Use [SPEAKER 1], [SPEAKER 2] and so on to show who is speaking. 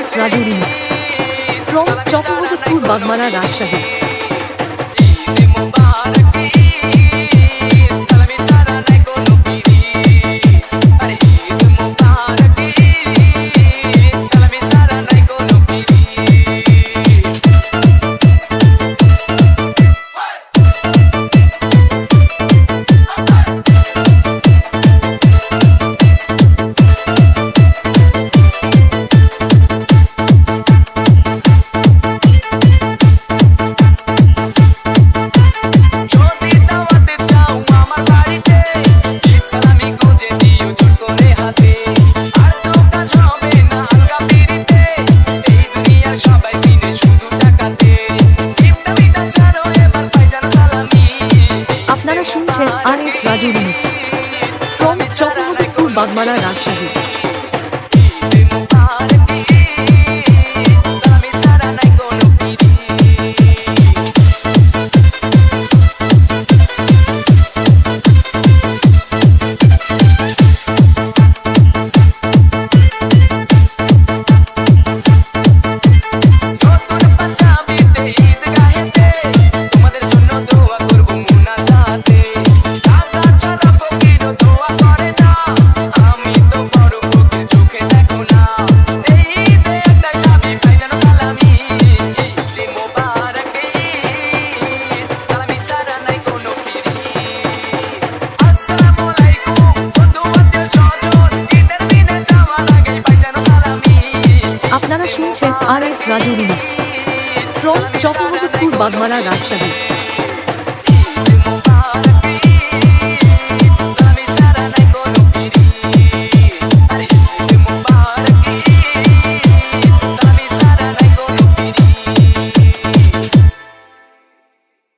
[SPEAKER 1] RS Raju remix from Chocobadipur, Bagmara, Rajshahi. আপনারা শুনছেন RS Raju remix from Chocobadipur, Bagmara, Rajshahi. আপনারা শুনছেন RS Raju remix from Chocobadipur, Bagmara, Rajshahi.